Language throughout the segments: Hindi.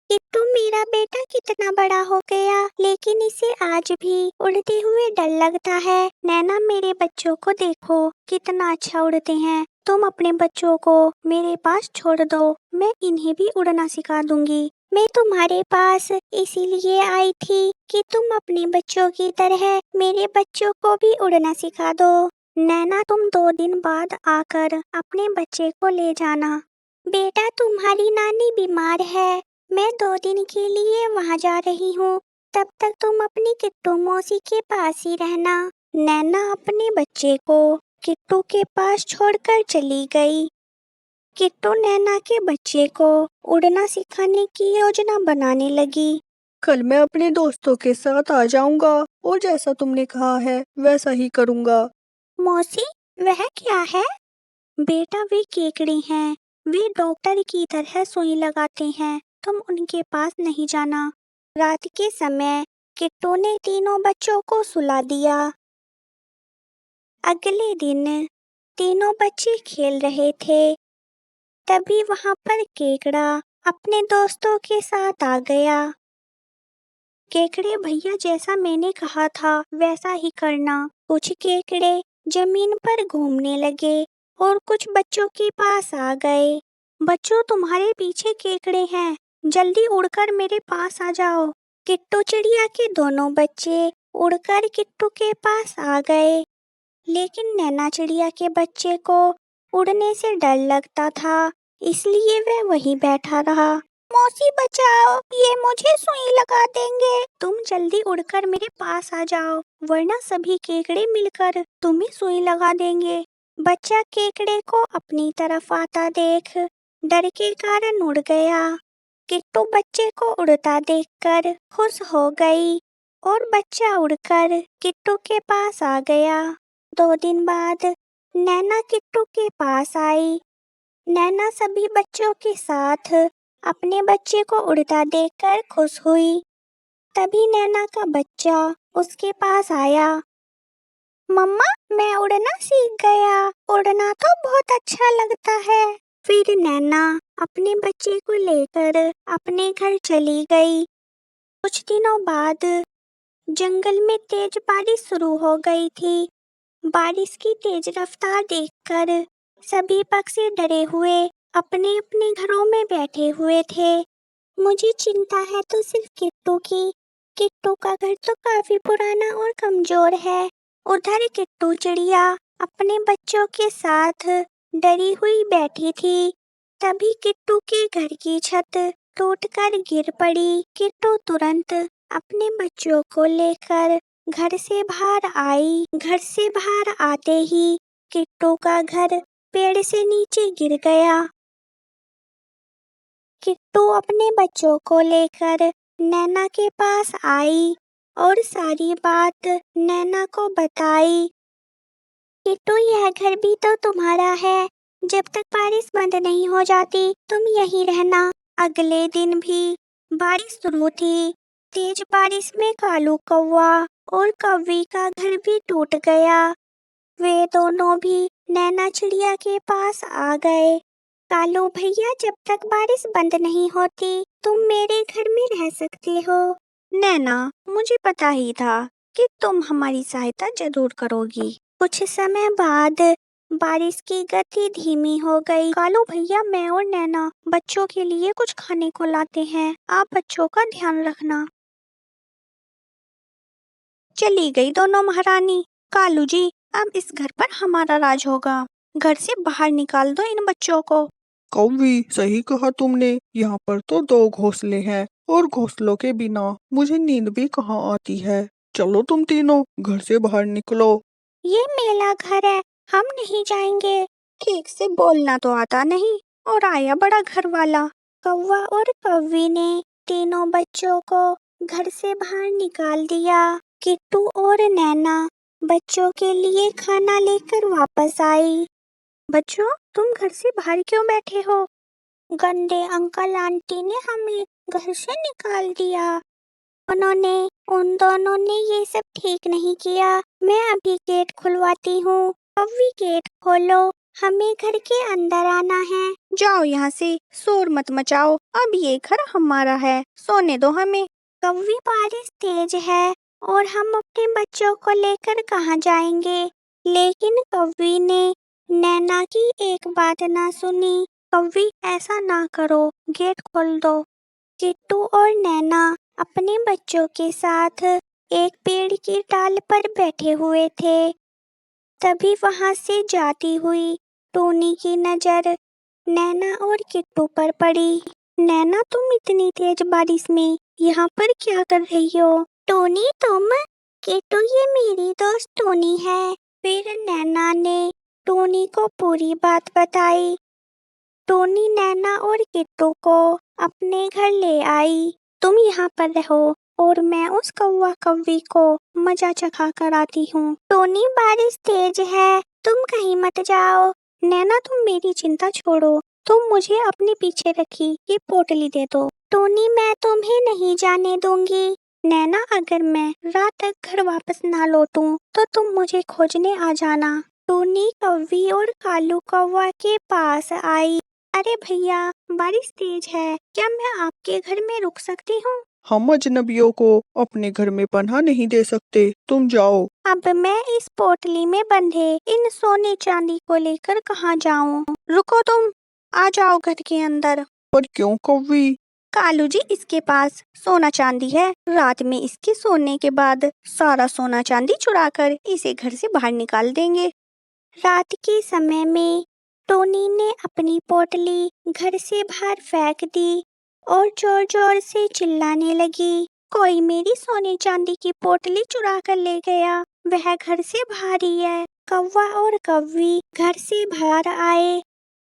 किट्टू मेरा बेटा कितना बड़ा हो गया, लेकिन इसे आज भी उड़ते हुए डर लगता है। नैना मेरे बच्चों को देखो, कितना अच्छा उड़ते हैं। तुम अपने बच्चों को मेरे पास छोड़ दो, मैं इन्हें भी उड़ना सिखा दूंगी। मैं तुम्हारे पास इसीलिए आई थी कि तुम अपने बच्चों की तरह मेरे बच्चों को भी उड़ना सिखा दो। नैना तुम 2 दिन बाद आकर अपने बच्चे को ले जाना। बेटा तुम्हारी नानी बीमार है, मैं 2 दिन के लिए वहाँ जा रही हूँ। तब तक तुम अपनी किट्टू मौसी के पास ही रहना। नैना अपने बच्चे को किट्टू के पास छोड़कर चली गई। किट्टू नैना के बच्चे को उड़ना सिखाने की योजना बनाने लगी। कल मैं अपने दोस्तों के साथ आ जाऊंगा और जैसा तुमने कहा है वैसा ही करूंगा। मौसी, वह क्या है? बेटा वे केकड़े हैं, वे डॉक्टर की तरह सुई लगाते हैं, तुम उनके पास नहीं जाना। रात के समय किट्टू ने तीनों बच्चों को सुला दिया। अगले दिन तीनों बच्चे खेल रहे थे, तभी वहां पर केकड़ा अपने दोस्तों के साथ आ गया। केकड़े भैया, जैसा मैंने कहा था वैसा ही करना। कुछ केकड़े जमीन पर घूमने लगे और कुछ बच्चों के पास आ गए। बच्चों, तुम्हारे पीछे केकड़े हैं, जल्दी उड़कर मेरे पास आ जाओ। किट्टू चिड़िया के दोनों बच्चे उड़कर किट्टू के पास आ गए, लेकिन नैना चिड़िया के बच्चे को उड़ने से डर लगता था, इसलिए वह वहीं बैठा रहा। मौसी बचाओ, ये मुझे सुई लगा देंगे। तुम जल्दी उड़कर मेरे पास आ जाओ, वरना सभी केकड़े मिलकर तुम्हें सुई लगा देंगे। बच्चा केकड़े को अपनी तरफ आता देख डर के कारण उड़ गया। किट्टू बच्चे को उड़ता देखकर खुश हो गई और बच्चा उड़कर किट्टू के पास आ गया। 2 दिन बाद नैना किट्टू के पास आई। नैना सभी बच्चों के साथ अपने बच्चे को उड़ता देखकर खुश हुई। तभी नैना का बच्चा उसके पास आया। मम्मा, मैं उड़ना सीख गया, उड़ना तो बहुत अच्छा लगता है। फिर नैना अपने बच्चे को लेकर अपने घर चली गई। कुछ दिनों बाद जंगल में तेज बारिश शुरू हो गई थी। बारिश की तेज रफ्तार देखकर सभी पक्षी डरे हुए अपने अपने घरों में बैठे हुए थे। मुझे चिंता है तो सिर्फ किट्टू की। किट्टू का घर तो काफी पुराना और कमजोर है। उधर किट्टू चिड़िया अपने बच्चों के साथ डरी हुई बैठी थी। तभी किट्टू के घर की छत टूटकर गिर पड़ी। किट्टू तुरंत अपने बच्चों को लेकर घर से बाहर आई। घर से बाहर आते ही किट्टू का घर पेड़ से नीचे गिर गया। किट्टू अपने बच्चों को लेकर नैना के पास आई और सारी बात नैना को बताई। किट्टू, यह घर भी तो तुम्हारा है, जब तक बारिश बंद नहीं हो जाती तुम यहीं रहना। अगले दिन भी बारिश शुरू थी। तेज बारिश में कालू कौवा और कौवी का घर भी टूट गया। वे दोनों भी नैना चिड़िया के पास आ गए। कालू भैया, जब तक बारिश बंद नहीं होती तुम मेरे घर में रह सकते हो। नैना, मुझे पता ही था कि तुम हमारी सहायता जरूर करोगी। कुछ समय बाद बारिश की गति धीमी हो गई। कालू भैया, मैं और नैना बच्चों के लिए कुछ खाने को लाते हैं, आप बच्चों का ध्यान रखना। चली गई दोनों महारानी। कालू जी, अब इस घर पर हमारा राज होगा, घर से बाहर निकाल दो इन बच्चों को। कौवी, सही कहा तुमने, यहाँ पर तो 2 घोंसले हैं और घोंसलों के बिना मुझे नींद भी कहाँ आती है। चलो तुम तीनों घर से बाहर निकलो। ये मेरा घर है, हम नहीं जाएंगे। ठीक से बोलना तो आता नहीं और आया बड़ा घर वाला। कौवा और कौवी ने तीनों बच्चों को घर से बाहर निकाल दिया। किट्टू और नैना बच्चों के लिए खाना लेकर वापस आई। बच्चों, तुम घर से बाहर क्यों बैठे हो? गंदे अंकल आंटी ने हमें घर से निकाल दिया। उन दोनों ने ये सब ठीक नहीं किया। मैं अभी गेट खुलवाती हूँ। कौवी, गेट खोलो, हमें घर के अंदर आना है। जाओ यहाँ से, शोर मत मचाओ, अब ये घर हमारा है, सोने दो हमें। कौवी, बारिश तेज है और हम अपने बच्चों को लेकर कहाँ जाएंगे? लेकिन कौवी ने नैना की एक बात ना सुनी। कौवी, ऐसा ना करो, गेट खोल दो। किट्टू और नैना अपने बच्चों के साथ एक पेड़ की डाल पर बैठे हुए थे। तभी वहां से जाती हुई टोनी की नजर नैना और किट्टू पर पड़ी। नैना, तुम इतनी तेज बारिश में यहाँ पर क्या कर रही हो? टोनी, तुम? किट्टू, ये मेरी दोस्त टोनी है। फिर नैना ने टोनी को पूरी बात बताई। टोनी नैना और किट्टू को अपने घर ले आई। तुम यहाँ पर रहो और मैं उस कौवा कौवी को मजा चखा कर आती हूँ। टोनी, बारिश तेज है, तुम कहीं मत जाओ। नैना, तुम मेरी चिंता छोड़ो, तुम मुझे अपने पीछे रखी ये पोटली दे दो। टोनी, मैं तुम्हें नहीं जाने दूंगी। नैना, अगर मैं रात तक घर वापस ना लौटूं तो तुम मुझे खोजने आ जाना। टोनी कौवी और कालू कौवा के पास आई। अरे भैया, बारिश तेज है, क्या मैं आपके घर में रुक सकती हूँ? हम अजनबियों को अपने घर में पनाह नहीं दे सकते, तुम जाओ। अब मैं इस पोटली में बंधे इन सोने चांदी को लेकर कहाँ जाऊँ? रुको तुम, आ जाओ घर के अंदर। पर क्यों कौवी? कालू जी, इसके पास सोना चांदी है। रात में इसके सोने के बाद सारा सोना चांदी चुराकर इसे घर से बाहर निकाल देंगे। रात के समय में टोनी ने अपनी पोटली घर से बाहर फेंक दी और जोर जोर से चिल्लाने लगी, कोई मेरी सोने चांदी की पोटली चुरा कर ले गया, वह घर से बाहर ही है। कौवा और कौवी घर से बाहर आए।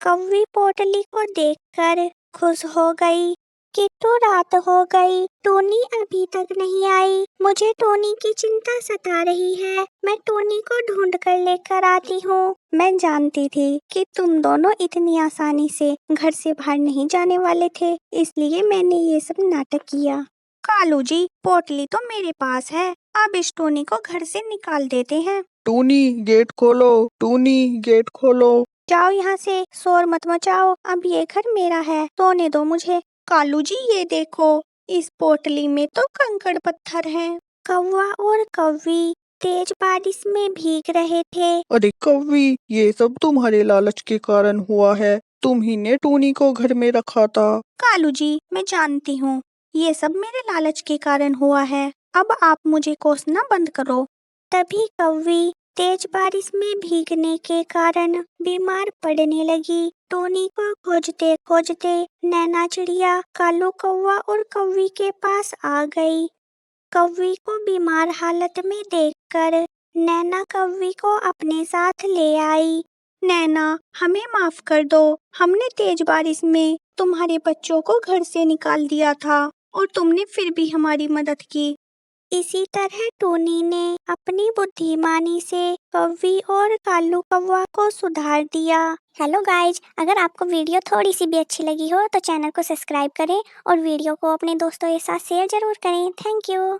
कौवी पोटली को देखकर खुश हो गई। किट्टू, रात हो गई, टोनी अभी तक नहीं आई। मुझे टोनी की चिंता सता रही है, मैं टोनी को ढूंढ कर लेकर आती हूँ। मैं जानती थी कि तुम दोनों इतनी आसानी से घर से बाहर नहीं जाने वाले थे, इसलिए मैंने ये सब नाटक किया। कालू जी, पोटली तो मेरे पास है, अब इस टोनी को घर से निकाल देते हैं। टूनी, गेट खोलो, टूनी, गेट खोलो। जाओ यहाँ से, शोर मत मचाओ, अब ये घर मेरा है, सोने दो मुझे। कालू जी, ये देखो, इस पोटली में तो कंकड़ पत्थर हैं। कौवा और कौवी तेज बारिश में भीग रहे थे। अरे कौवी, ये सब तुम्हारे लालच के कारण हुआ है, तुम ही ने टूनी को घर में रखा था। कालू जी, मैं जानती हूँ, ये सब मेरे लालच के कारण हुआ है, अब आप मुझे कोसना बंद करो। तभी कौवी तेज बारिश में भीगने के कारण बीमार पड़ने लगी। टोनी को खोजते खोजते नैना चिड़िया कालू कौवा और कौवी के पास आ गई। कौवी को बीमार हालत में देखकर नैना कौवी को अपने साथ ले आई। नैना, हमें माफ कर दो, हमने तेज बारिश में तुम्हारे बच्चों को घर से निकाल दिया था और तुमने फिर भी हमारी मदद की। इसी तरह टोनी ने अपनी बुद्धिमानी से कौवी और कालू कौवा को सुधार दिया। हेलो गाइज, अगर आपको वीडियो थोड़ी सी भी अच्छी लगी हो तो चैनल को सब्सक्राइब करें और वीडियो को अपने दोस्तों के साथ शेयर जरूर करें। Thank you.